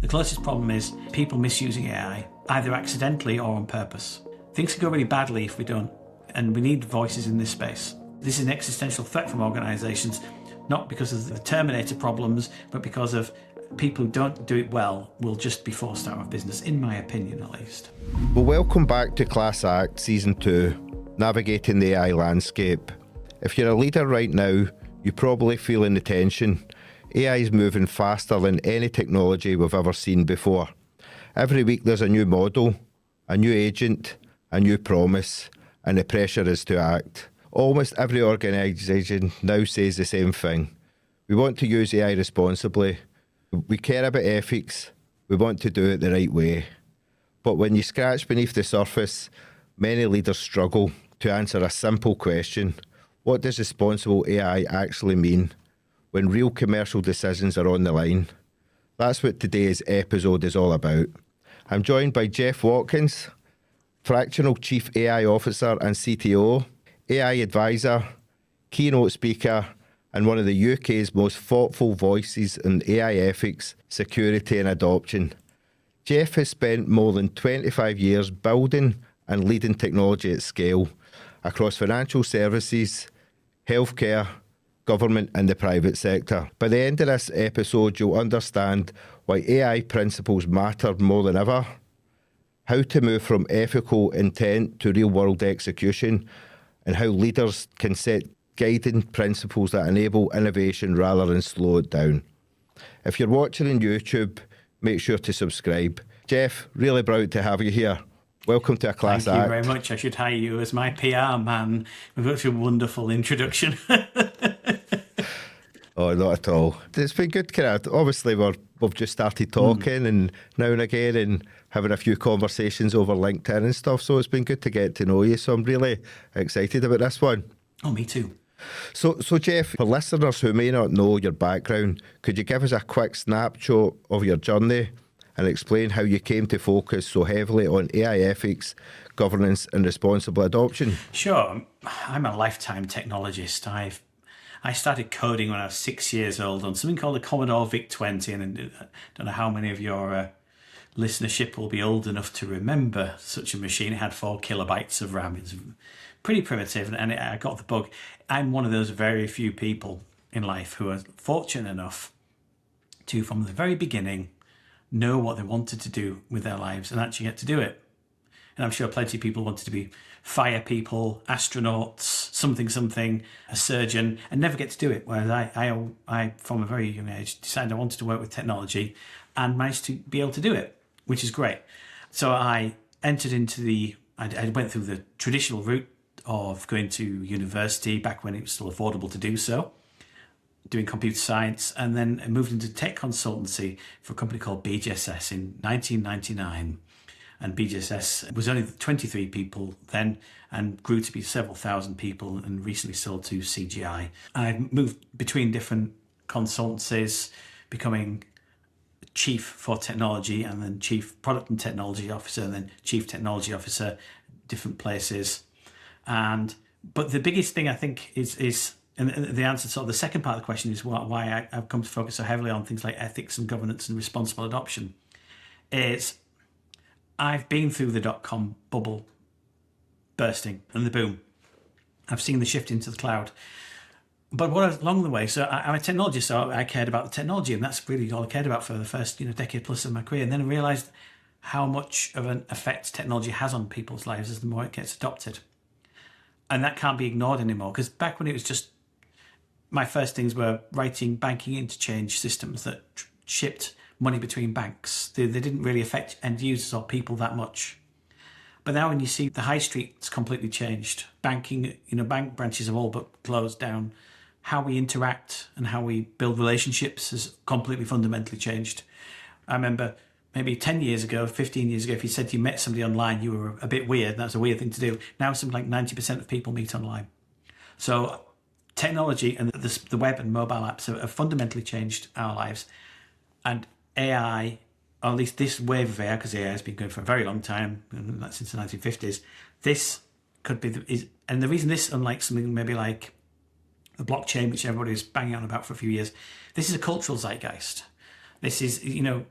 The closest problem is people misusing AI, either accidentally or on purpose. Things can go really badly if we don't, and we need voices in this space. This is an existential threat from organisations, not because of the Terminator problems, but because of people who don't do it well will just be forced out of business, in my opinion at least. Well, welcome back to Class Act Season 2, Navigating the AI Landscape. If you're a leader right now, you're probably feeling the tension. AI is moving faster than any technology we've ever seen before. Every week there's a new model, a new agent, a new promise, and the pressure is to act. Almost every organisation now says the same thing. We want to use AI responsibly. We care about ethics. We want to do it the right way. But when you scratch beneath the surface, many leaders struggle to answer a simple question. What does responsible AI actually mean when real commercial decisions are on the line? That's what today's episode is all about. I'm joined by Jeff Watkins, fractional Chief AI Officer and CTO, AI advisor, keynote speaker, and one of the UK's most thoughtful voices in AI ethics, security and adoption. Jeff has spent more than 25 years building and leading technology at scale across financial services, healthcare, government and the private sector. By the end of this episode, you'll understand why AI principles matter more than ever, how to move from ethical intent to real-world execution, and how leaders can set guiding principles that enable innovation rather than slow it down. If you're watching on YouTube, make sure to subscribe. Jeff, really proud to have you here. Welcome to a Class Act. Thank you very much. I should hire you as my PR man. We've got a wonderful introduction. Oh, not at all. It's been good, obviously we've just started talking and now and again and having a few conversations over LinkedIn and stuff, so it's been good to get to know you, so I'm really excited about this one. Oh, me too. So Jeff, for listeners who may not know your background, could you give us a quick snapshot of your journey and explain how you came to focus so heavily on AI ethics, governance and responsible adoption? Sure. I'm a lifetime technologist. I started coding when I was 6 years old on something called the Commodore VIC-20, and I don't know how many of your listenership will be old enough to remember such a machine. It had 4 kilobytes of RAM. It's pretty primitive, and I got the bug. I'm one of those very few people in life who are fortunate enough to, from the very beginning, know what they wanted to do with their lives and actually get to do it. And I'm sure plenty of people wanted to be fire people, astronauts, something, a surgeon, and never get to do it. Whereas I from a very young age, decided I wanted to work with technology and managed to be able to do it, which is great. So I entered into I went through the traditional route of going to university back when it was still affordable to do so, doing computer science, and then I moved into tech consultancy for a company called BGSS in 1999. And BGSS was only 23 people then and grew to be several thousand people and recently sold to CGI. I moved between different consultancies, becoming chief for technology and then chief product and technology officer and then chief technology officer, different places. But the biggest thing I think is and the answer to sort of the second part of the question is why I've come to focus so heavily on things like ethics and governance and responsible adoption is I've been through the dot-com bubble bursting and the boom. I've seen the shift into the cloud. But along the way, so I'm a technologist, so I cared about the technology, and that's really all I cared about for the first decade plus of my career. And then I realised how much of an effect technology has on people's lives as the more it gets adopted. And that can't be ignored anymore, because back when it was just, my first things were writing banking interchange systems that shipped money between banks. They didn't really affect end users or people that much. But now when you see the high street's completely changed, banking, bank branches have all but closed down. How we interact and how we build relationships has completely fundamentally changed. I remember maybe 10 years ago, 15 years ago, if you said you met somebody online, you were a bit weird. That's a weird thing to do. Now something like 90% of people meet online. So technology and the web and mobile apps have fundamentally changed our lives. And AI, or at least this wave of AI, because AI has been going for a very long time, since the 1950s, this could be, and the reason this, unlike something maybe like the blockchain, which everybody is banging on about for a few years, this is a cultural zeitgeist. This is,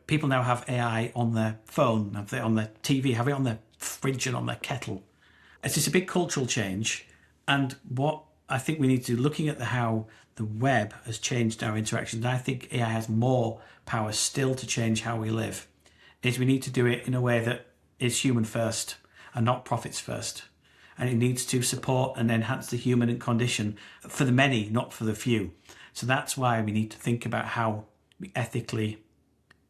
people now have AI on their phone, have it on their TV, have it on their fridge and on their kettle. It's just a big cultural change. And what I think we need to, looking at how the web has changed our interactions, I think AI has more power still to change how we live, is we need to do it in a way that is human first and not profits first. And it needs to support and enhance the human condition for the many, not for the few. So that's why we need to think about how we ethically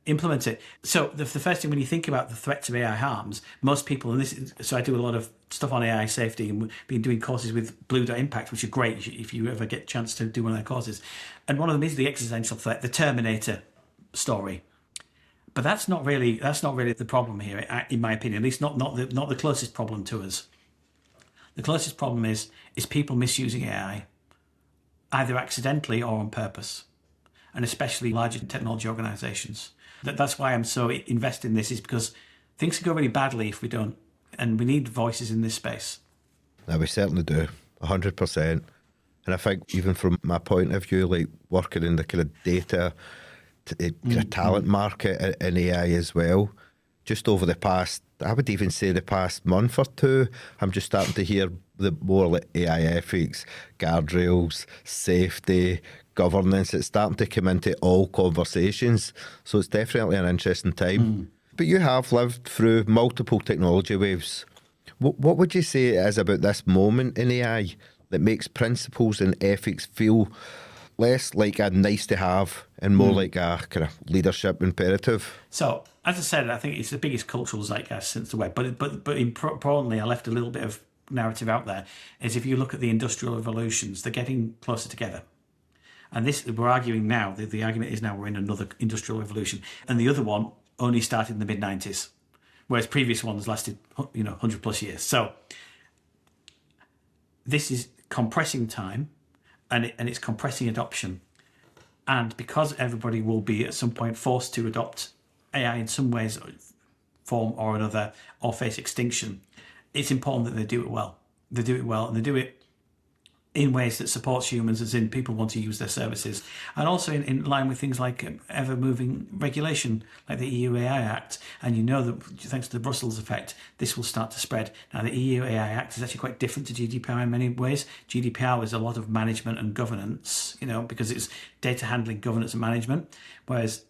implement it. So the first thing, when you think about the threats of AI harms, most people, so I do a lot of stuff on AI safety and been doing courses with Blue Dot Impact, which are great if you ever get a chance to do one of their courses. And one of them is the existential threat, the Terminator story. But that's not really the problem here, in my opinion. At least not the closest problem to us. The closest problem is people misusing AI, either accidentally or on purpose, and especially larger technology organizations. That's why I'm so invested in this, is because things can go really badly if we don't, and we need voices in this space. No, we certainly do, 100%. And I think even from my point of view, like working in the kind of data, kind of talent market in AI as well, just over the past, I would even say the past month or two, I'm just starting to hear the more like AI ethics, guardrails, safety, governance. It's starting to come into all conversations. So it's definitely an interesting time. But you have lived through multiple technology waves. What would you say it is about this moment in AI that makes principles and ethics feel less like a nice to have and more like a kind of leadership imperative? So, as I said, I think it's the biggest cultural zeitgeist since the web. But importantly, I left a little bit of narrative out there, is if you look at the industrial revolutions, they're getting closer together. And this, we're arguing now, the argument is now we're in another industrial revolution. And the other one only started in the mid-90s, whereas previous ones lasted, 100 plus years. So this is compressing time, and it's compressing adoption. And because everybody will be at some point forced to adopt AI in some ways, form or another, or face extinction, it's important that they do it well. They do it well, and they do it in ways that supports humans, as in people want to use their services, and also in line with things like ever-moving regulation, like the EU AI Act. And that thanks to the Brussels effect, this will start to spread. Now, the EU AI Act is actually quite different to GDPR in many ways. GDPR was a lot of management and governance, because it's data handling, governance and management, whereas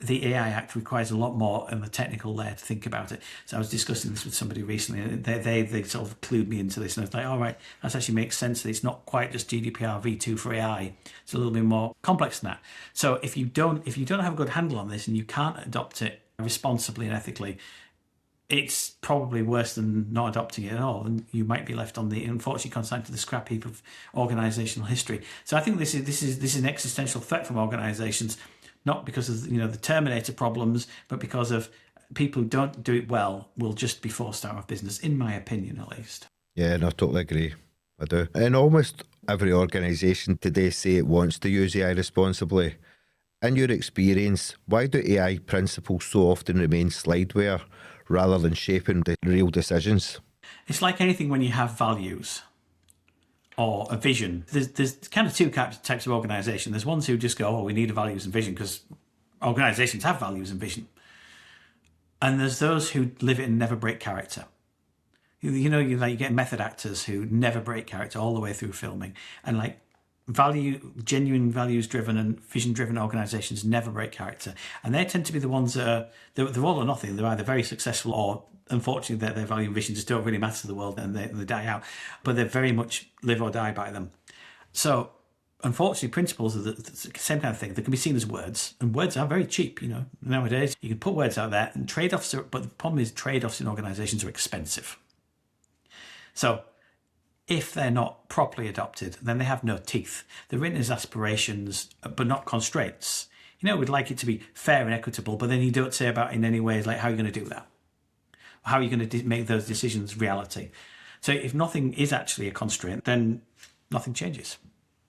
the AI Act requires a lot more on the technical layer to think about it. So I was discussing this with somebody recently, and they sort of clued me into this, and I was like, all right, that actually makes sense that it's not quite just GDPR v2 for AI. It's a little bit more complex than that. So if you don't have a good handle on this and you can't adopt it responsibly and ethically, it's probably worse than not adopting it at all, and you might be left unfortunately consigned to the scrap heap of organizational history. So I think this is an existential threat from organizations, not because of the Terminator problems, but because of people who don't do it well will just be forced out of business, in my opinion, at least. Yeah, no, I totally agree. I do. And almost every organisation today say it wants to use AI responsibly. In your experience, why do AI principles so often remain slideware rather than shaping the real decisions? It's like anything when you have values or a vision. There's kind of two types of organisation. There's ones who just go, we need a values and vision, because organisations have values and vision. And there's those who live it and never break character. You get method actors who never break character all the way through filming. And genuine values-driven and vision-driven organisations never break character. And they tend to be the ones that they're all or nothing. They're either very successful or, unfortunately, their value and vision just don't really matter to the world, and they die out. But they very much live or die by them. So, unfortunately, principles are the same kind of thing. They can be seen as words, and words are very cheap. Nowadays you can put words out there, and trade-offs but the problem is trade-offs in organisations are expensive. So if they're not properly adopted, then they have no teeth. They're written as aspirations, but not constraints. We'd like it to be fair and equitable, but then you don't say about in any ways like how you're going to do that. How are you going to make those decisions reality? So if nothing is actually a constraint, then nothing changes.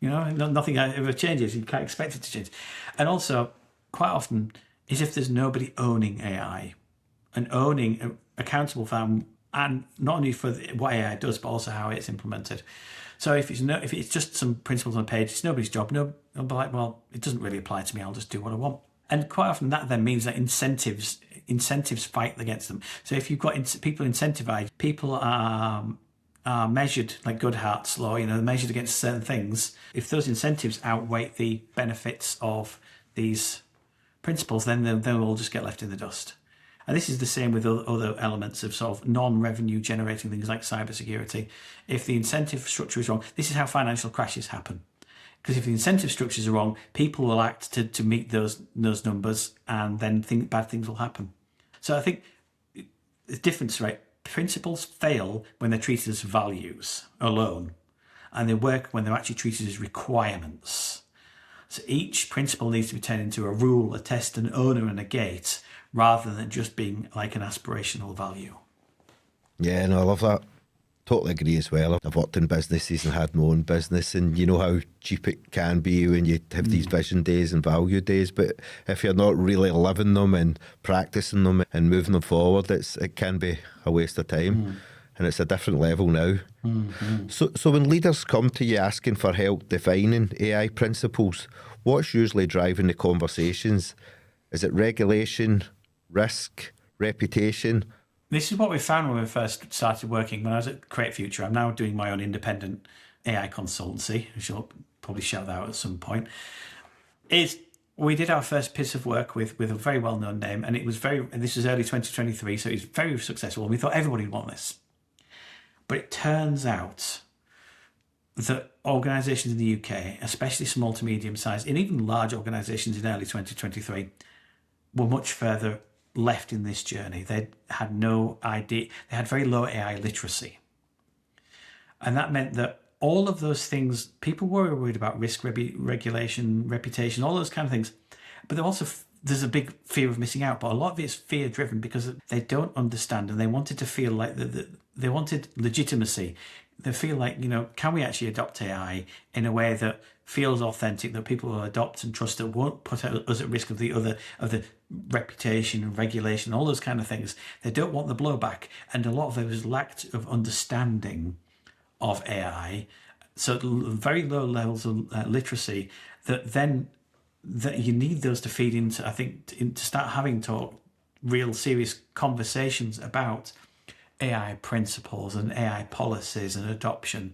Nothing ever changes. You can't expect it to change. And also, quite often, is if there's nobody owning AI and accountable for, and not only for what AI does, but also how it's implemented. So if it's just some principles on a page, it's nobody's job. They'll be like, well, it doesn't really apply to me. I'll just do what I want. And quite often that then means that incentives fight against them. So if you've got people incentivized, people are measured like Goodhart's law, they're measured against certain things. If those incentives outweigh the benefits of these principles, then they'll all just get left in the dust. And this is the same with other elements of sort of non-revenue generating things like cybersecurity. If the incentive structure is wrong, this is how financial crashes happen. Because if the incentive structures are wrong, people will act to meet those numbers, and then bad things will happen. So I think the difference, right? Principles fail when they're treated as values alone, and they work when they're actually treated as requirements. So each principle needs to be turned into a rule, a test, an owner, and a gate, rather than just being like an aspirational value. Yeah, no, I love that. Totally agree as well. I've worked in businesses and had my own business, and you know how cheap it can be when you have these vision days and value days, but if you're not really living them and practicing them and moving them forward, it can be a waste of time. And it's a different level now. So when leaders come to you asking for help defining AI principles, what's usually driving the conversations? Is it regulation, risk, reputation? This is what we found when we first started working. When I was at CreateFuture, I'm now doing my own independent AI consultancy, which I'll probably shout that out at some point. We did our first piece of work with a very well-known name, and this was early 2023, so it was very successful, and we thought everybody would want this. But it turns out that organisations in the UK, especially small to medium-sized, and even large organisations in early 2023, were much further left in this journey. They had no idea. They had very low AI literacy. And that meant that all of those things, people were worried about risk, regulation, reputation, all those kind of things. But there's a big fear of missing out. But a lot of it is fear driven because they don't understand, and they wanted to feel like they wanted legitimacy. They feel like, can we actually adopt AI in a way that feels authentic, that people will adopt and trust, that won't put us at risk of the reputation and regulation, all those kind of things. They don't want the blowback, and a lot of it was lack of understanding of AI. So very low levels of literacy that you need those to feed into, I think, to start having real serious conversations about AI principles and AI policies and adoption.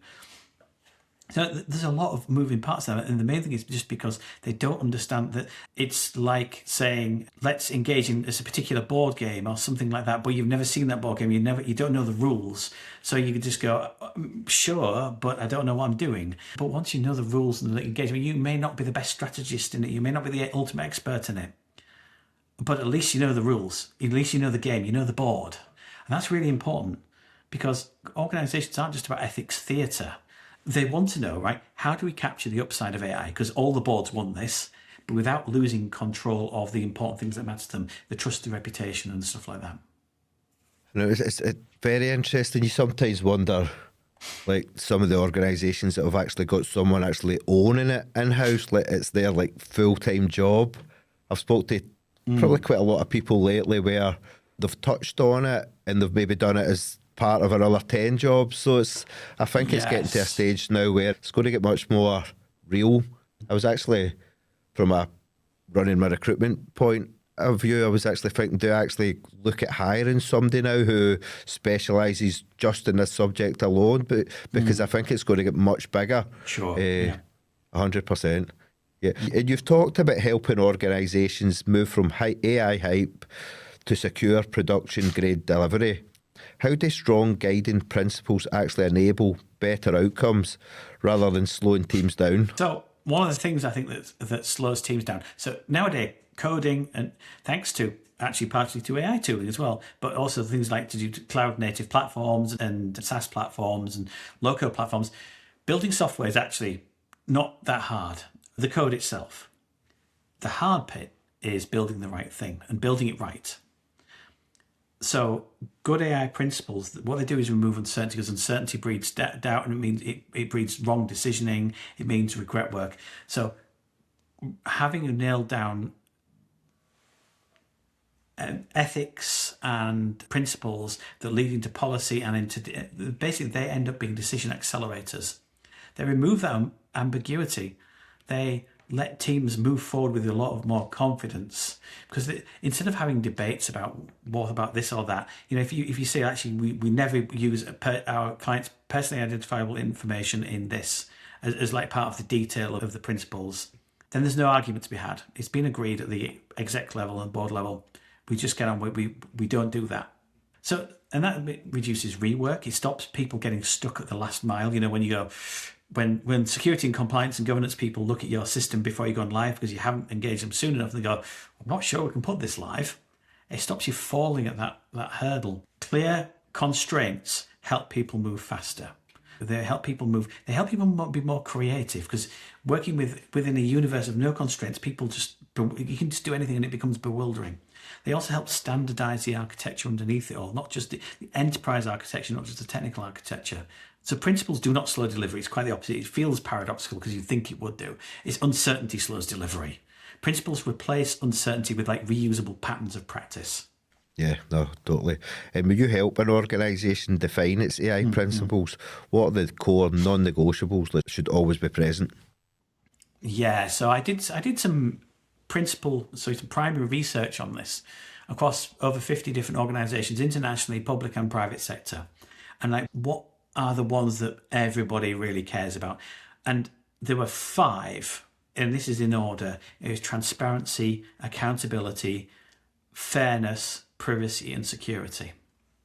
So there's a lot of moving parts there, and the main thing is just because they don't understand that it's like saying, let's engage in a particular board game or something like that, but you've never seen that board game, you don't know the rules, so you could just go, sure, but I don't know what I'm doing. But once you know the rules and the engagement, you may not be the best strategist in it, you may not be the ultimate expert in it, but at least you know the rules, at least you know the game, you know the board. And that's really important, because organisations aren't just about ethics theatre. They want to know, right, how do we capture the upside of AI? Because all the boards want this, but without losing control of the important things that matter to them, the trust, the reputation and stuff like that. It's very interesting. You sometimes wonder, like, some of the organisations that have actually got someone actually owning it in-house, like it's their full-time job. I've spoke to probably quite a lot of people lately where they've touched on it and they've maybe done it as part of another 10 jobs. So I think it's getting to a stage now where it's going to get much more real. I was actually, from running my recruitment point of view, I was actually thinking, do I actually look at hiring somebody now who specialises just in this subject alone? But because I think it's going to get much bigger. Sure. 100%. Yeah. And you've talked about helping organisations move from AI hype to secure production grade delivery. How do strong guiding principles actually enable better outcomes rather than slowing teams down? So one of the things I think that slows teams down. So nowadays, coding, and thanks to actually partly to AI tooling as well, but also things like to do cloud native platforms and SaaS platforms and low-code platforms, building software is actually not that hard. The code itself. The hard bit is building the right thing and building it right. So good AI principles, what they do is remove uncertainty, because uncertainty breeds doubt, and it means it breeds wrong decisioning, it means regret work. So having a nailed down ethics and principles that lead into policy and into, basically they end up being decision accelerators. They remove that ambiguity. They let teams move forward with a lot of more confidence, because instead of having debates about what about this or that, if you say actually we never use our clients' personally identifiable information in this as like part of the detail of the principles, then there's no argument to be had. It's been agreed at the exec level and board level. We just get on with we don't do that. So, and that reduces rework. It stops people getting stuck at the last mile. When you go, when security and compliance and governance people look at your system before you go on live because you haven't engaged them soon enough, and they go, I'm not sure we can put this live. It stops you falling at that hurdle. Clear constraints help people move faster. They help people move. They help people be more creative, because working within a universe of no constraints, you can just do anything and it becomes bewildering. They also help standardize the architecture underneath it all, not just the enterprise architecture, not just the technical architecture. So principles do not slow delivery. It's quite the opposite. It feels paradoxical because you think it would do. It's uncertainty slows delivery. Principles replace uncertainty with like reusable patterns of practice. Yeah, no, totally. And will you help an organisation define its AI principles? What are the core non-negotiables that should always be present? Yeah, so I did some some primary research on this across over 50 different organisations, internationally, public and private sector. And like, what are the ones that everybody really cares about? And there were 5, and this is in order. It was transparency, accountability, fairness, privacy, and security.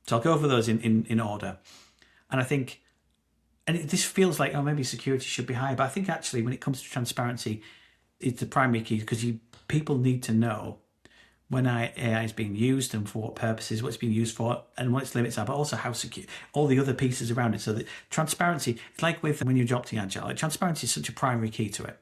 So I'll go over those in order. And I think, this feels like, maybe security should be higher, but I think actually when it comes to transparency, it's the primary key, because people need to know when AI is being used and for what purposes, what it's being used for, and what its limits are, but also how secure, all the other pieces around it. So that transparency, it's like when you're adopting Agile, transparency is such a primary key to it.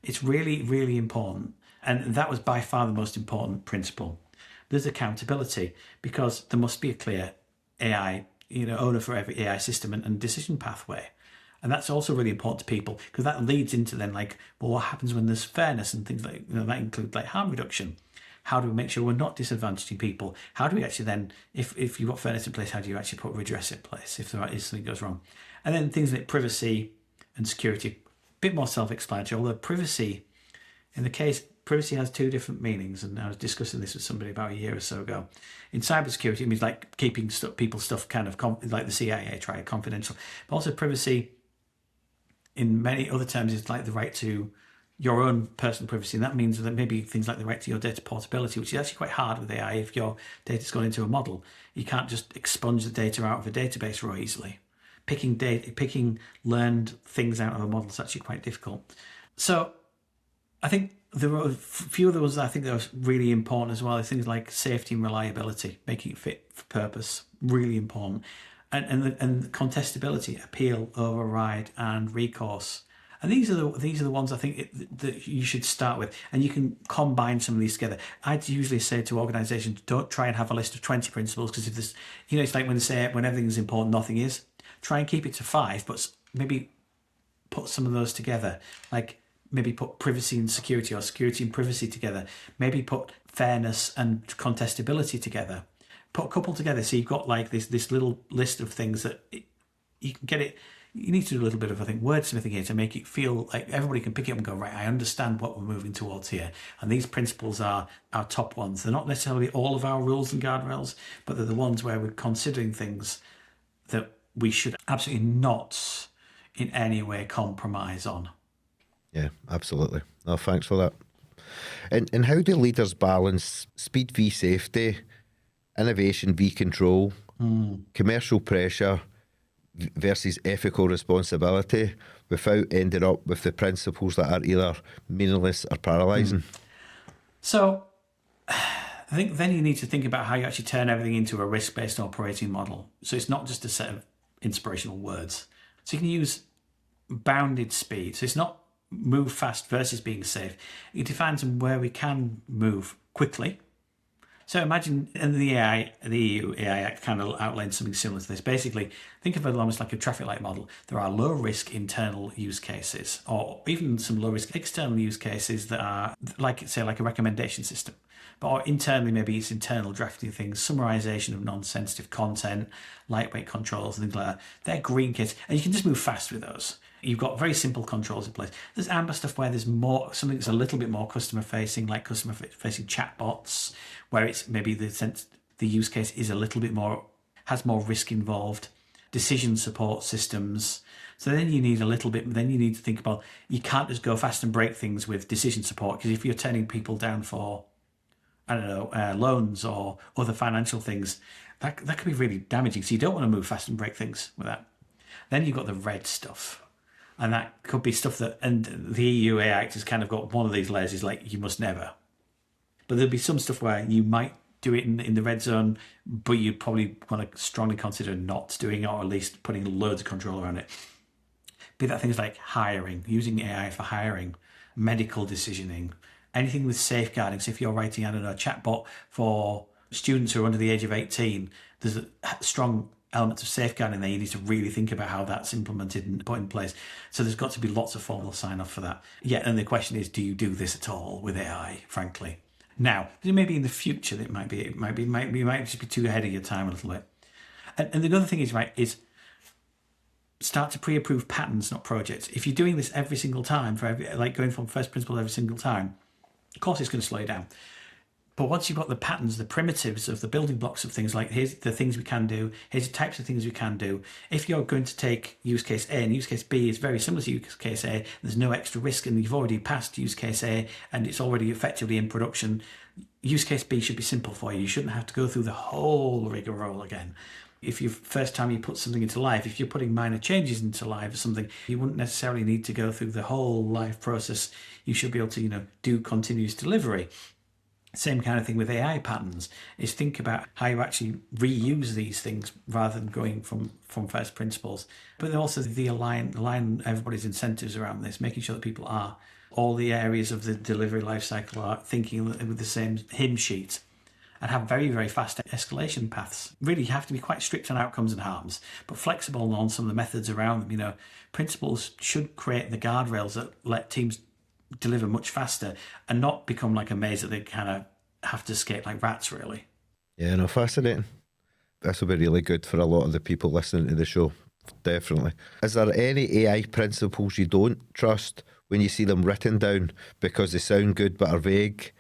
It's really, really important. And that was by far the most important principle. There's accountability, because there must be a clear AI, owner for every AI system and decision pathway. And that's also really important to people, because that leads into then like, well, what happens when there's fairness and things like, that include like harm reduction. How do we make sure we're not disadvantaging people? How do we actually then, if you've got fairness in place, how do you actually put redress in place if something goes wrong? And then things like privacy and security, a bit more self-explanatory, although privacy has 2 different meanings, and I was discussing this with somebody about a year or so ago. In cybersecurity, it means like keeping people's stuff kind of like the CIA try confidential, but also privacy in many other terms is like the right to your own personal privacy, and that means that maybe things like the right to your data portability, which is actually quite hard with AI. If your data's gone into a model, you can't just expunge the data out of a database real easily. Picking learned things out of a model is actually quite difficult. So I think there are a few of those I think that are really important as well. Things like safety and reliability, making it fit for purpose, really important. And contestability, appeal, override, and recourse. And these are the ones I think that you should start with, and you can combine some of these together. I'd usually say to organisations, don't try and have a list of 20 principles, because if there's, it's like when they say when everything is important, nothing is. Try and keep it to 5, but maybe put some of those together. Like maybe put privacy and security, or security and privacy together. Maybe put fairness and contestability together. Put a couple together, so you've got like this little list of things that you can get it. You need to do a little bit of, I think, wordsmithing here to make it feel like everybody can pick it up and go, right, I understand what we're moving towards here. And these principles are our top ones. They're not necessarily all of our rules and guardrails, but they're the ones where we're considering things that we should absolutely not in any way compromise on. Yeah, absolutely. No, thanks for that. And how do leaders balance speed v safety, innovation v control, commercial pressure versus ethical responsibility, without ending up with the principles that are either meaningless or paralysing? So I think then you need to think about how you actually turn everything into a risk-based operating model. So it's not just a set of inspirational words. So you can use bounded speed. So it's not move fast versus being safe. It defines where we can move quickly. So imagine in the EU AI Act kind of outlines something similar to this. Basically, think of it almost like a traffic light model. There are low risk internal use cases, or even some low risk external use cases that are like, say, like a recommendation system. But internally, maybe it's internal drafting things, summarization of non-sensitive content, lightweight controls, and things like that. They're green kits, and you can just move fast with those. You've got very simple controls in place. There's amber stuff where there's more, something that's a little bit more customer facing, like customer facing chatbots, where it's maybe the use case is a little bit more, has more risk involved. Decision support systems. So then you need a little bit, then you need to think about, you can't just go fast and break things with decision support, because if you're turning people down for, I don't know, loans or other financial things, that could be really damaging. So you don't want to move fast and break things with that. Then you've got the red stuff. And that could be stuff that, and the EU AI Act has kind of got one of these layers, is like, you must never. But there'll be some stuff where you might do it in the red zone, but you'd probably want to strongly consider not doing it, or at least putting loads of control around it. Be that things like hiring, using AI for hiring, medical decisioning, anything with safeguarding. So if you're writing, I don't know, a chatbot for students who are under the age of 18, there's a strong elements of safeguarding there. You need to really think about how that's implemented and put in place. So there's got to be lots of formal sign-off for that. Yeah, and the question is, do you do this at all with AI, frankly? Now, maybe in the future it might just be too ahead of your time a little bit. And the other thing is, right, is start to pre-approve patterns, not projects. If you're doing this every single time, like going from first principle every single time, of course it's going to slow you down. But once you've got the patterns, the primitives of the building blocks of things, like here's the things we can do, here's the types of things we can do. If you're going to take use case A and use case B is very similar to use case A, there's no extra risk and you've already passed use case A and it's already effectively in production, use case B should be simple for you. You shouldn't have to go through the whole rigmarole again. If you first time you put something into live, if you're putting minor changes into live or something, you wouldn't necessarily need to go through the whole live process. You should be able to, do continuous delivery. Same kind of thing with AI patterns, is think about how you actually reuse these things rather than going from first principles. But then also the align everybody's incentives around this, making sure that people are, all the areas of the delivery lifecycle are thinking with the same hymn sheet, and have very, very fast escalation paths. Really, you have to be quite strict on outcomes and harms, but flexible on some of the methods around them. Principles should create the guardrails that let teams deliver much faster and not become like a maze that they kind of have to escape like rats, really. Yeah, no, fascinating. This will be really good for a lot of the people listening to the show, definitely. Is there any AI principles you don't trust when you see them written down because they sound good but are vague,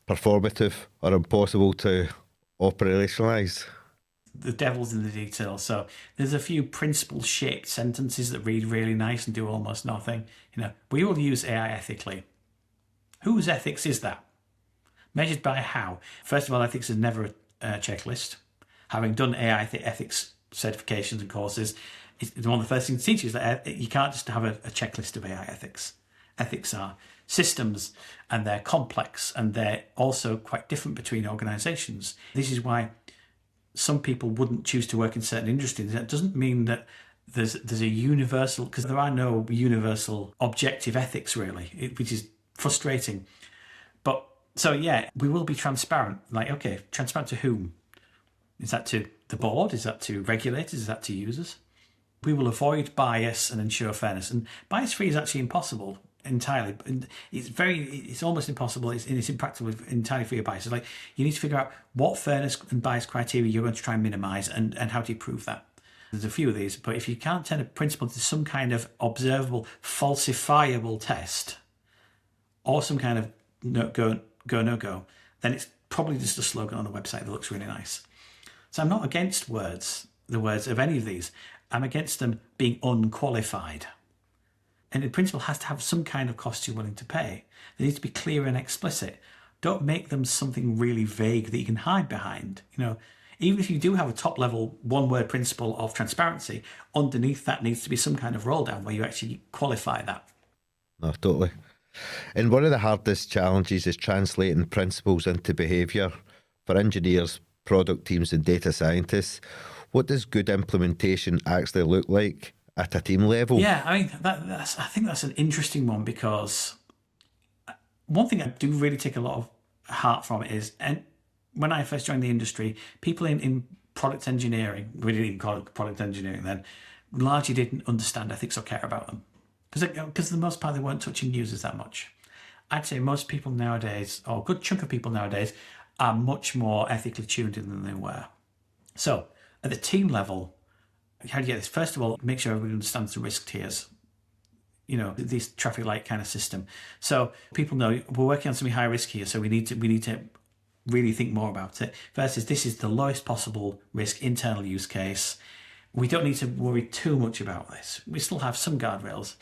performative, or impossible to operationalise? The devil's in the details. So there's a few principle-shaped sentences that read really nice and do almost nothing. We will use AI ethically. Whose ethics is that? Measured by how? First of all, ethics is never a checklist. Having done AI ethics certifications and courses, it's one of the first things to teach you is that you can't just have a checklist of AI ethics. Ethics are systems, and they're complex, and they're also quite different between organizations. This is why some people wouldn't choose to work in certain industries. That doesn't mean that there's a universal, because there are no universal objective ethics really, which is frustrating. But so yeah, we will be transparent. Like, okay, transparent to whom? Is that to the board? Is that to regulators? Is that to users? We will avoid bias and ensure fairness. And bias free is actually impossible entirely. It's almost impossible. It's impractical entirely free of bias. It's like you need to figure out what fairness and bias criteria you're going to try and minimize and how do you prove that. There's a few of these, but if you can't turn a principle into some kind of observable, falsifiable test or some kind of no go, then it's probably just a slogan on a website that looks really nice. So I'm not against the words of any of these. I'm against them being unqualified. And the principle has to have some kind of cost you're willing to pay. They need to be clear and explicit. Don't make them something really vague that you can hide behind. Even if you do have a top level one word principle of transparency, underneath that needs to be some kind of roll down where you actually qualify that. No, totally. And one of the hardest challenges is translating principles into behaviour for engineers, product teams and data scientists. What does good implementation actually look like at a team level? Yeah, I think that's an interesting one, because one thing I do really take a lot of heart from it is, and when I first joined the industry, people in product engineering, we didn't even call it product engineering then, largely didn't understand ethics or care about them. Because for the most part, they weren't touching users that much. I'd say most people nowadays, or a good chunk of people nowadays, are much more ethically tuned in than they were. So at the team level, how do you get this? First of all, make sure everyone understands the risk tiers. this traffic light kind of system. So people know we're working on something high risk here, so we need to really think more about it. Versus this is the lowest possible risk internal use case. We don't need to worry too much about this. We still have some guardrails,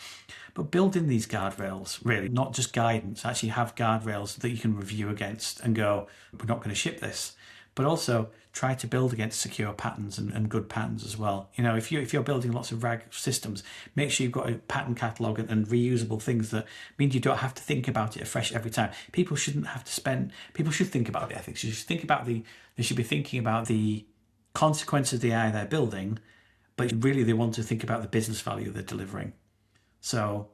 but build in these guardrails, really, not just guidance, actually have guardrails that you can review against and go, we're not going to ship this. But also try to build against secure patterns and good patterns as well. If you're building lots of RAG systems, make sure you've got a pattern catalog and reusable things that mean you don't have to think about it afresh every time. People should think about the ethics. They should be thinking about the consequences of the AI they're building, but really they want to think about the business value they're delivering. So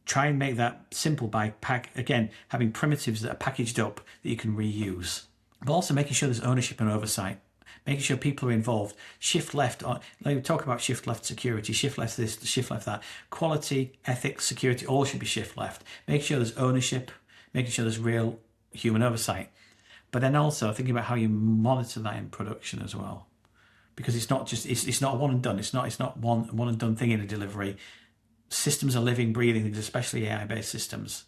try and make that simple by having primitives that are packaged up that you can reuse. But also making sure there's ownership and oversight, making sure people are involved. Shift left, like we talk about shift left security, shift left this, shift left that. Quality, ethics, security, all should be shift left. Make sure there's ownership, making sure there's real human oversight. But then also thinking about how you monitor that in production as well. Because it's not a one and done. It's not one and done thing in a delivery. Systems are living, breathing things, especially AI-based systems.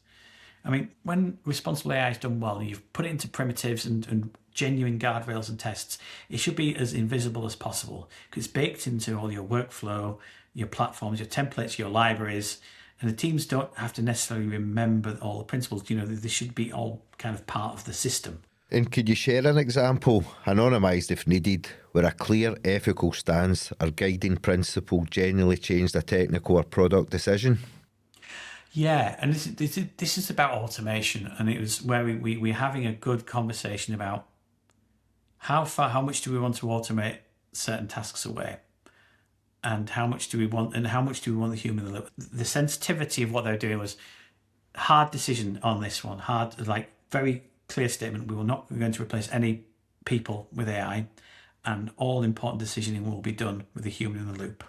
I mean, when responsible AI is done well, and you've put it into primitives and genuine guardrails and tests, it should be as invisible as possible because it's baked into all your workflow, your platforms, your templates, your libraries, and the teams don't have to necessarily remember all the principles. They should be all kind of part of the system. And could you share an example, anonymised if needed, where a clear ethical stance or guiding principle genuinely changed a technical or product decision? Yeah, and this is about automation, and it was where we're having a good conversation about how much do we want to automate certain tasks away, and how much do we want the human in the loop. The sensitivity of what they're doing was hard decision on this one, very clear statement. We're going to replace any people with AI, and all important decisioning will be done with a human in the loop.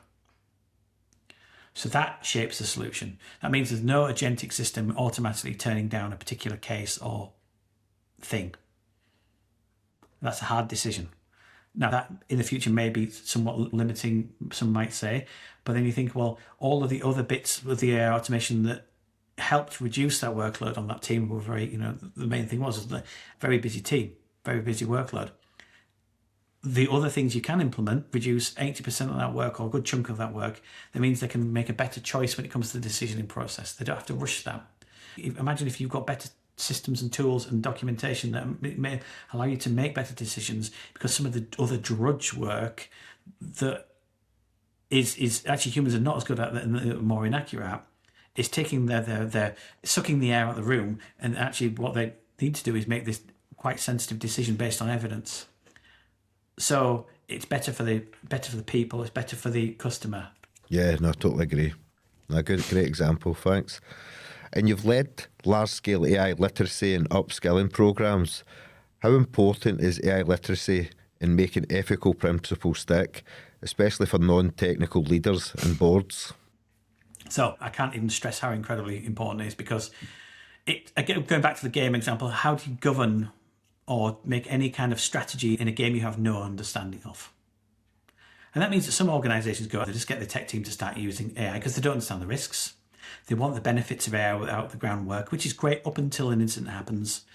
So that shapes the solution. That means there's no agentic system automatically turning down a particular case or thing. That's a hard decision. Now that in the future may be somewhat limiting, some might say, but then you think, well, all of the other bits of the AI automation that helped reduce that workload on that team were the main thing was a very busy team, very busy workload. The other things you can implement reduce 80% of that work or a good chunk of that work. That means they can make a better choice when it comes to the decisioning process. They don't have to rush that. Imagine if you've got better systems and tools and documentation that may allow you to make better decisions, because some of the other drudge work that is actually humans are not as good at and more inaccurate at, is taking their sucking the air out of the room, and actually what they need to do is make this quite sensitive decision based on evidence. So it's better for the people. It's better for the customer. Yeah, no, I totally agree. A great example, thanks. And you've led large-scale AI literacy and upskilling programs. How important is AI literacy in making ethical principles stick, especially for non-technical leaders and boards? So I can't even stress how incredibly important it is, because going back to the game example, how do you govern or make any kind of strategy in a game you have no understanding of? And that means that some organizations they just get the tech team to start using AI because they don't understand the risks. They want the benefits of AI without the groundwork, which is great up until an incident happens.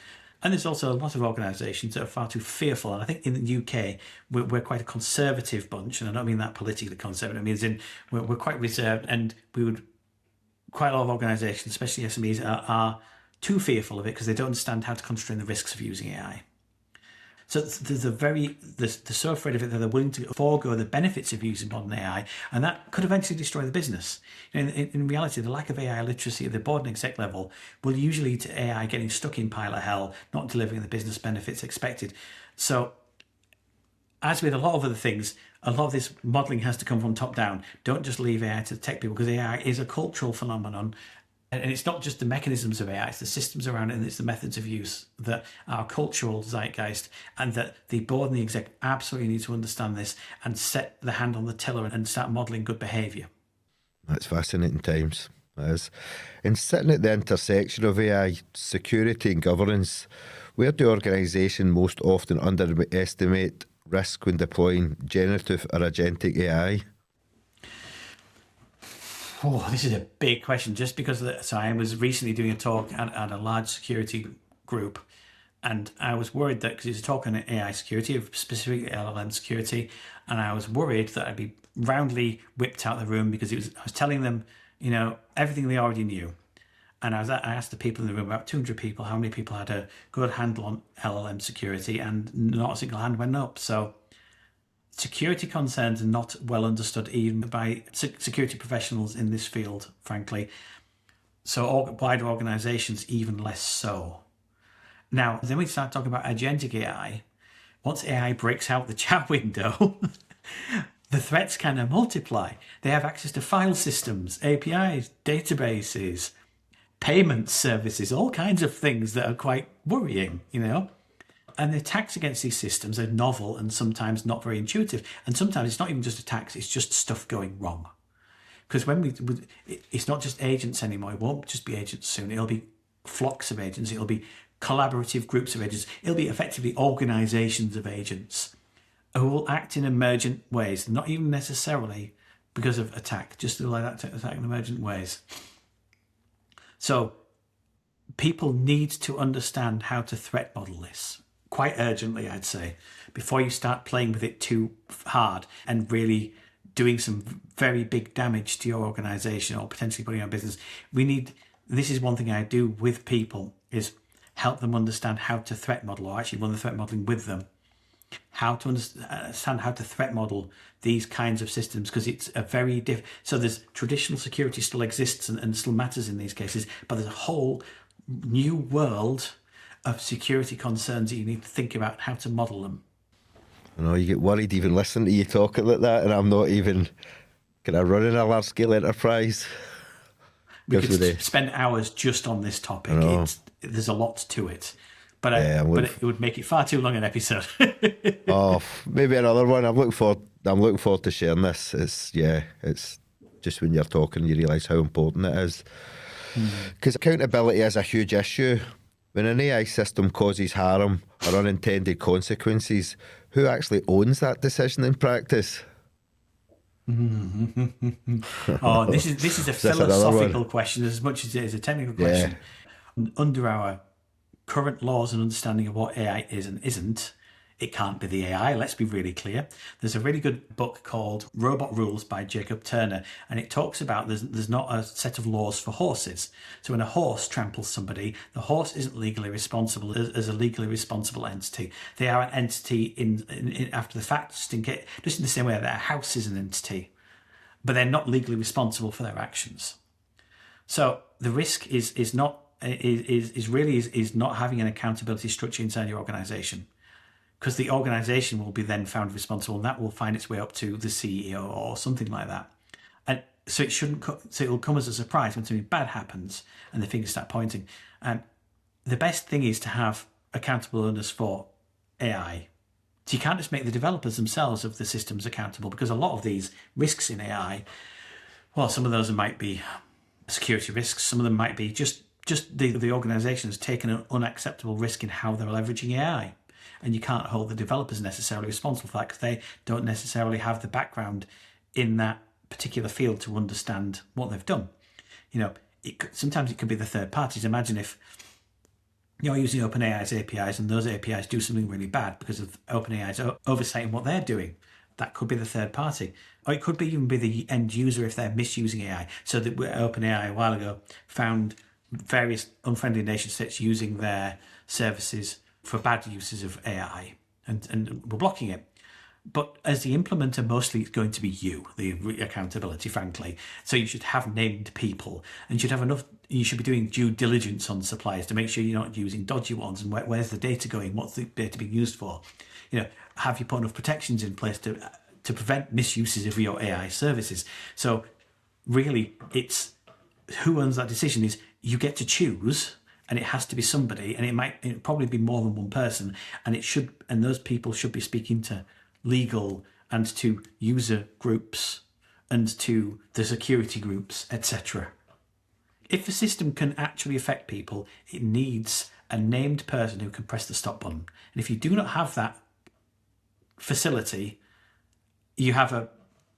And there's also a lot of organisations that are far too fearful. And I think in the UK, we're quite a conservative bunch. And I don't mean that politically conservative. It means we're quite reserved. And quite a lot of organisations, especially SMEs, are too fearful of it because they don't understand how to constrain the risks of using AI. So they're so afraid of it that they're willing to forego the benefits of using modern AI, and that could eventually destroy the business. In reality, the lack of AI literacy at the board and exec level will usually lead to AI getting stuck in pilot hell, not delivering the business benefits expected. So, as with a lot of other things, a lot of this modelling has to come from top down. Don't just leave AI to the tech people, because AI is a cultural phenomenon. And it's not just the mechanisms of AI, it's the systems around it, and it's the methods of use that are cultural zeitgeist, and that the board and the exec absolutely need to understand this and set the hand on the tiller and start modelling good behaviour. That's fascinating times. That is. And sitting at the intersection of AI, security and governance, where do organisations most often underestimate risk when deploying generative or agentic AI? Oh, this is a big question. Just because so I was recently doing a talk at a large security group, and I was worried that because it was a talk on AI security, specifically LLM security, and I was worried that I'd be roundly whipped out of the room because I was telling them, everything they already knew. And I asked the people in the room, about 200 people, how many people had a good handle on LLM security, and not a single hand went up. So security concerns are not well understood even by security professionals in this field, frankly. So wider organizations, even less so. Now, then we start talking about agentic AI. Once AI breaks out the chat window, the threats kind of multiply. They have access to file systems, APIs, databases, payment services, all kinds of things that are quite worrying, And the attacks against these systems are novel and sometimes not very intuitive. And sometimes it's not even just attacks, it's just stuff going wrong. Because it's not just agents anymore. It won't just be agents soon. It'll be flocks of agents. It'll be collaborative groups of agents. It'll be effectively organizations of agents who will act in emergent ways, not even necessarily because of attack, just like that, attack in emergent ways. So people need to understand how to threat model this quite urgently, I'd say, before you start playing with it too hard and really doing some very big damage to your organization or potentially putting your business. This is one thing I do with people, is help them understand how to threat model, or actually run the threat modeling with them, how to understand how to threat model these kinds of systems, because it's a very so there's traditional security still exists and still matters in these cases, but there's a whole new world of security concerns that you need to think about how to model them. I know you get worried even listening to you talking like that, and I'm not even kind of running a large scale enterprise. We could spend hours just on this topic. There's a lot to it. But it would make it far too long an episode. Oh, maybe another one. I'm looking forward to sharing this. It's just when you're talking, you realise how important it is. Because accountability is a huge issue. When an AI system causes harm or unintended consequences, who actually owns that decision in practice? Oh, this is a philosophical question as much as it is a technical question. Yeah. Under our current laws and understanding of what AI is and isn't, it can't be the AI. Let's be really clear. There's a really good book called Robot Rules by Jacob Turner, and it talks about there's not a set of laws for horses. So when a horse tramples somebody, the horse isn't legally responsible as a legally responsible entity. They are an entity in after the fact, just in the same way that a house is an entity, but they're not legally responsible for their actions. So the risk is not having an accountability structure inside your organization, because the organization will be then found responsible, and that will find its way up to the CEO or something like that. And so it will come as a surprise when something bad happens and the fingers start pointing. And the best thing is to have accountable owners for AI. So you can't just make the developers themselves of the systems accountable, because a lot of these risks in AI, well, some of those might be security risks, some of them might be just the organization has taken an unacceptable risk in how they're leveraging AI. And you can't hold the developers necessarily responsible for that, because they don't necessarily have the background in that particular field to understand what they've done. Sometimes it could be the third parties. Imagine if you're using OpenAI's APIs and those APIs do something really bad because of OpenAI's oversighting what they're doing. That could be the third party. Or it could even be the end user if they're misusing AI. So that OpenAI a while ago found various unfriendly nation states using their services for bad uses of AI and we're blocking it. But as the implementer, mostly it's going to be you, the accountability, frankly. So you should have named people, and you should be doing due diligence on suppliers to make sure you're not using dodgy ones, and where's the data going, what's the data being used for. Have you put enough protections in place to prevent misuses of your AI services? So really, it's who owns that decision is you get to choose. And it has to be somebody, and it probably be more than one person, and those people should be speaking to legal and to user groups and to the security groups, etc. If the system can actually affect people, it needs a named person who can press the stop button. And if you do not have that facility, you have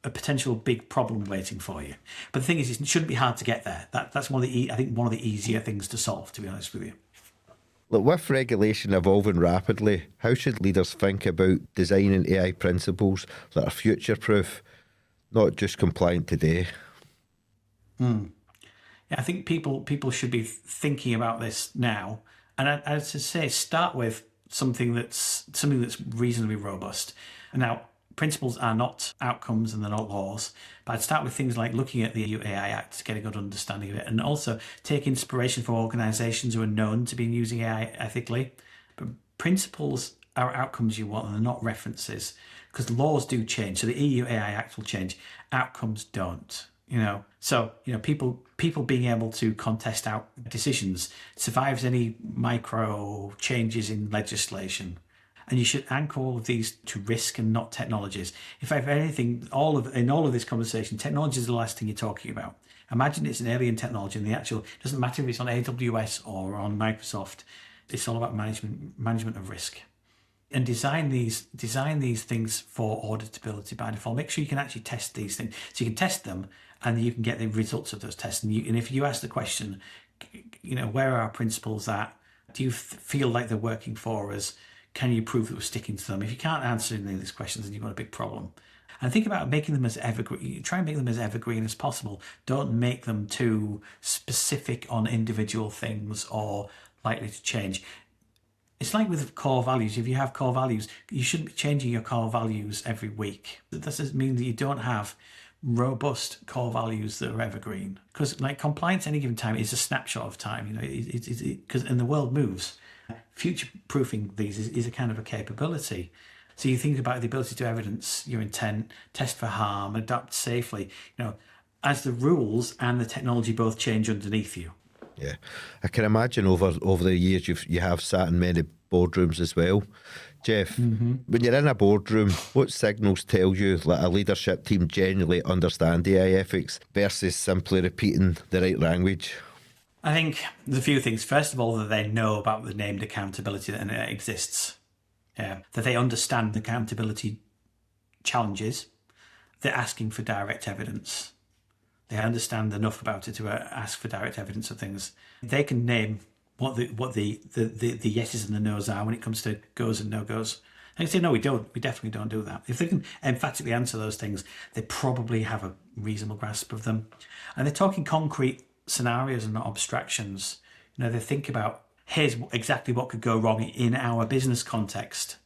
a potential big problem waiting for you. But the thing is, it shouldn't be hard to get there. That's one of the I think one of the easier things to solve, to be honest with you. Look, with regulation evolving rapidly, how should leaders think about designing AI principles that are future-proof, not just compliant today? Yeah, I think people should be thinking about this now, and as I say, start with something that's reasonably robust. Now, principles are not outcomes and they're not laws, but I'd start with things like looking at the EU AI Act to get a good understanding of it, and also take inspiration from organisations who are known to be using AI ethically. But principles are outcomes you want, and they're not references, because laws do change. So the EU AI Act will change, outcomes don't. So people being able to contest out decisions survives any micro changes in legislation. And you should anchor all of these to risk and not technologies. If I have anything, in all of this conversation, technology is the last thing you're talking about. Imagine it's an alien technology, and it doesn't matter if it's on AWS or on Microsoft. It's all about management of risk. And design these things for auditability by default. Make sure you can actually test these things, so you can test them, and you can get the results of those tests. And if you ask the question, where are our principles at? Do you feel like they're working for us? Can you prove that we're sticking to them? If you can't answer any of these questions, then you've got a big problem. And think about making them as evergreen. Try and make them as evergreen as possible. Don't make them too specific on individual things or likely to change. It's like with core values. If you have core values, you shouldn't be changing your core values every week. That doesn't mean that you don't have robust core values that are evergreen. Because like compliance at any given time is a snapshot of time. And the world moves. Future-proofing these is a kind of a capability. So you think about the ability to evidence your intent, test for harm, adapt safely, as the rules and the technology both change underneath you. Yeah, I can imagine over the years you have sat in many boardrooms as well. Jeff, when you're in a boardroom, what signals tell you that a leadership team genuinely understand AI ethics versus simply repeating the right language? I think there's a few things. First of all, that they know about the named accountability that exists. That they understand the accountability challenges. They're asking for direct evidence. They understand enough about it to ask for direct evidence of things. They can name what the yeses and the nos are when it comes to goes and no goes. And they say, no, we don't. We definitely don't do that. If they can emphatically answer those things, they probably have a reasonable grasp of them. And they're talking concrete scenarios and not abstractions. They think about, here's exactly what could go wrong in our business context,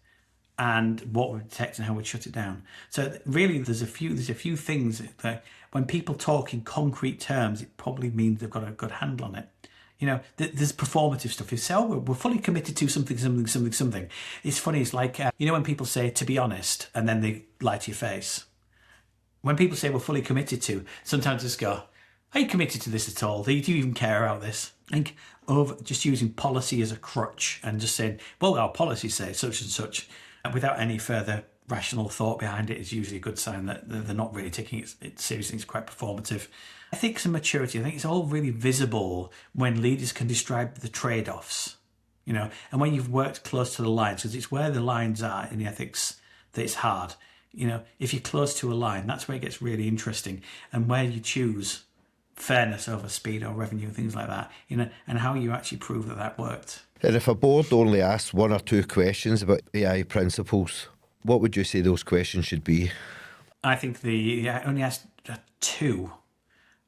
and what we detect and how we shut it down. So really, there's a few things that when people talk in concrete terms, it probably means they've got a good handle on it. There's performative stuff. If you say, oh, we're fully committed to something. It's funny. It's like, when people say, to be honest, and then they lie to your face. When people say we're fully committed to, sometimes just go, are you committed to this at all? Do you even care about this? I think just using policy as a crutch and just saying, well, our policy says such and such, without any further rational thought behind it, is usually a good sign that they're not really taking it seriously. It's quite performative. Ethics and maturity, I think it's all really visible when leaders can describe the trade-offs, and when you've worked close to the lines, because it's where the lines are in the ethics that it's hard. If you're close to a line, that's where it gets really interesting, and where you choose fairness over speed or revenue, things like that, and how you actually prove that worked. And if a board only asks one or two questions about AI principles, what would you say those questions should be? I think only asked two.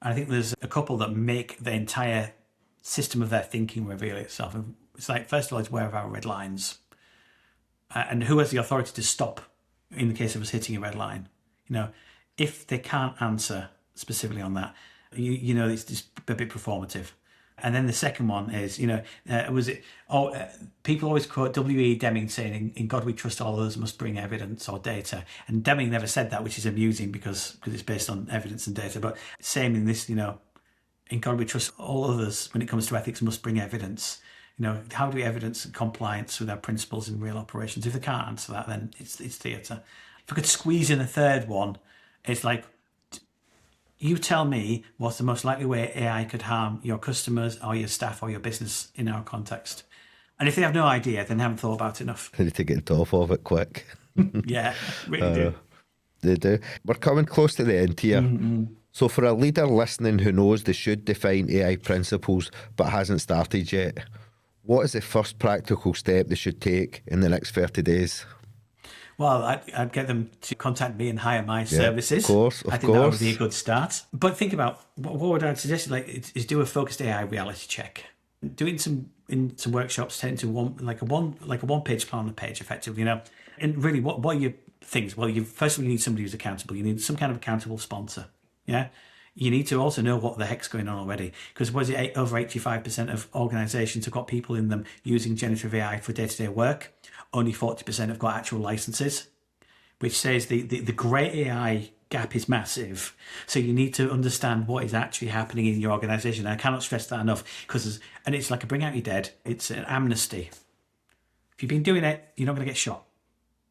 I think there's a couple that make the entire system of their thinking reveal itself. It's like, first of all, it's where are our red lines? And who has the authority to stop in the case of us hitting a red line? If they can't answer specifically on that, it's just a bit performative. And then the second one is, people always quote W.E. Deming saying, in God we trust, all others must bring evidence or data. And Deming never said that, which is amusing because it's based on evidence and data. But same in this, in God we trust, all others, when it comes to ethics, must bring evidence. How do we evidence compliance with our principles in real operations? If they can't answer that, then it's theatre. If I could squeeze in a third one, it's like, you tell me what's the most likely way AI could harm your customers or your staff or your business in our context. And if they have no idea, then they haven't thought about it enough. I need to get top of it quick. Yeah, really do. They do. We're coming close to the end here. So for a leader listening who knows they should define AI principles but hasn't started yet, what is the first practical step they should take in the next 30 days? Well, I'd get them to contact me and hire my Yeah, services. of I think that would be a course. good start. But think about what would I suggest? Like, is do a focused AI reality check. Doing some workshops, tend to one page plan on a page, effectively. And really, what are your things? Well, you first of all, you need somebody who's accountable. You need some kind of accountable sponsor. Yeah. You need to also know what the heck's going on already, because over 85% of organizations have got people in them using generative AI for day-to-day work. Only 40% have got actual licenses, which says the great AI gap is massive. So you need to understand what is actually happening in your organization. And I cannot stress that enough, and it's like a bring out your dead. It's an amnesty. If you've been doing it, you're not going to get shot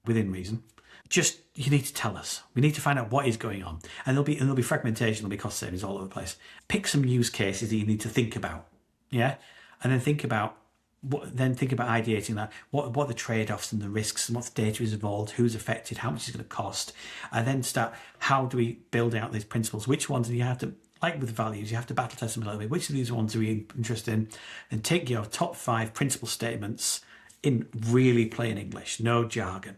within reason. Just, you need to tell us. We need to find out what is going on. And there'll be fragmentation, there'll be cost savings all over the place. Pick some use cases that you need to think about. Yeah. And then think about ideating that. What are the trade-offs and the risks, and what data is involved, who's affected, how much is going to cost, and then start, how do we build out these principles? Which ones do you have to, like with values, you have to battle test them a little bit. Which of these ones are we interested in? And take your top 5 principle statements in really plain English, no jargon,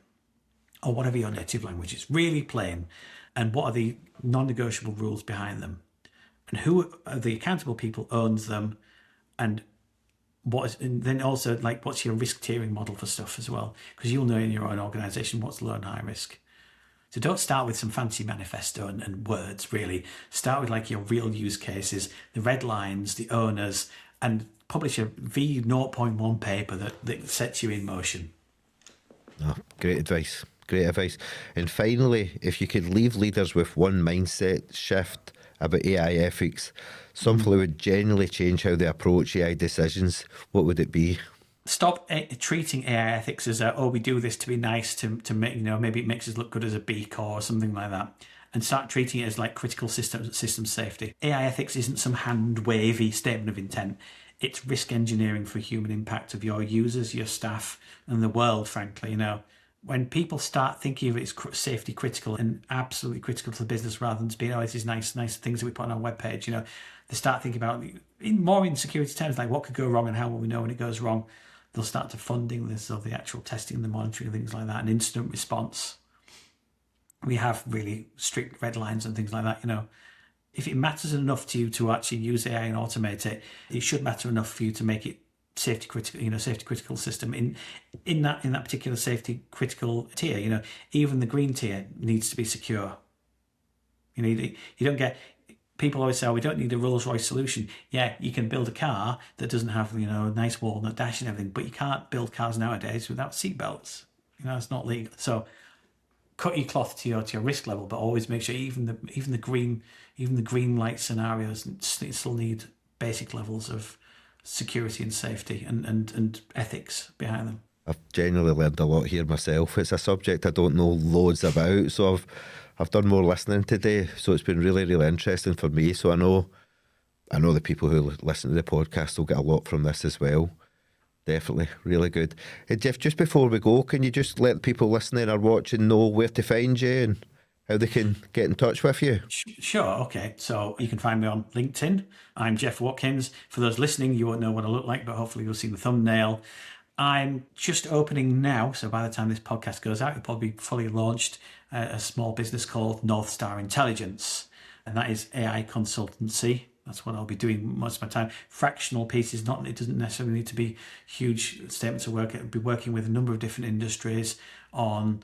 or whatever your native language is, really plain. And what are the non-negotiable rules behind them? And who are the accountable people owns them? And then also, like, what's your risk tiering model for stuff as well? Because you'll know in your own organization what's low and high risk. So don't start with some fancy manifesto and words, really. Start with like your real use cases, the red lines, the owners, and publish a V0.1 paper that sets you in motion. Oh, great advice. Great advice. And finally, if you could leave leaders with one mindset shift about AI ethics, something that would genuinely change how they approach AI decisions, what would it be? Stop treating AI ethics as we do this to be nice, to make, maybe it makes us look good as a B Corp or something like that, and start treating it as like critical system safety. AI ethics isn't some hand wavy statement of intent. It's risk engineering for human impact of your users, your staff, and the world. Frankly, when people start thinking of it as safety critical and absolutely critical to the business, rather than just being, this is nice things that we put on our webpage, they start thinking about more in security terms, like what could go wrong and how will we know when it goes wrong. They'll start to funding this, or the actual testing, the monitoring, things like that, and incident response. We have really strict red lines and things like that. If it matters enough to you to actually use AI and automate it, it should matter enough for you to make it safety critical system in that particular safety critical tier. Even the green tier needs to be secure. You don't get, people always say, we don't need a Rolls-Royce solution. Yeah, you can build a car that doesn't have a nice walnut dash and everything, but you can't build cars nowadays without seatbelts. It's not legal. So cut your cloth to your risk level, but always make sure even the green light scenarios still need basic levels of security and safety and ethics behind them. I've genuinely learned a lot here myself. It's a subject I don't know loads about, so I've done more listening today, so it's been really, really interesting for me. So I know the people who listen to the podcast will get a lot from this as well. Definitely, really good. Hey Jeff, just before we go, can you just let people listening or watching know where to find you and how they can get in touch with you? Sure, okay. So you can find me on LinkedIn. I'm Jeff Watkins. For those listening, you won't know what I look like, but hopefully you'll see the thumbnail. I'm just opening now, so by the time this podcast goes out, it'll probably be fully launched, a small business called NorthStar Intelligence, and that is AI consultancy. That's what I'll be doing most of my time. Fractional pieces, it doesn't necessarily need to be huge statements of work. I'll be working with a number of different industries on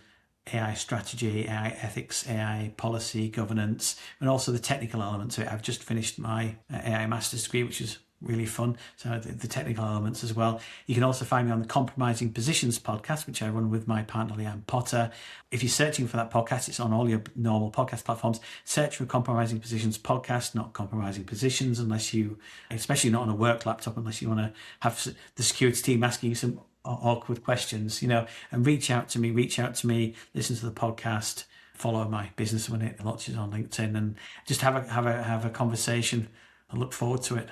AI strategy, AI ethics, AI policy, governance, and also the technical elements of it. I've just finished my AI master's degree, which is really fun. So the technical elements as well. You can also find me on the Compromising Positions podcast, which I run with my partner, Leanne Potter. If you're searching for that podcast, it's on all your normal podcast platforms. Search for Compromising Positions podcast, not Compromising Positions, especially not on a work laptop, unless you want to have the security team asking you some awkward questions, and reach out to me, listen to the podcast, follow my business when it launches on LinkedIn, and just have a conversation. I look forward to it.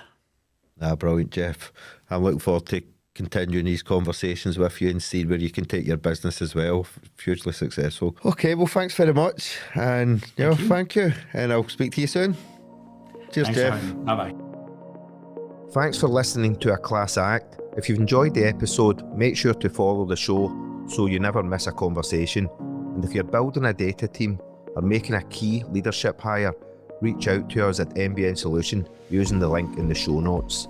Brilliant, Jeff. I'm looking forward to continuing these conversations with you and seeing where you can take your business as well. Hugely successful. Okay, well, thanks very much. And thank you. And I'll speak to you soon. Cheers, Thanks, Jeff. Bye-bye. Thanks for listening to A Class Act. If you've enjoyed the episode, make sure to follow the show so you never miss a conversation. And if you're building a data team or making a key leadership hire, reach out to us at NBN Solution using the link in the show notes.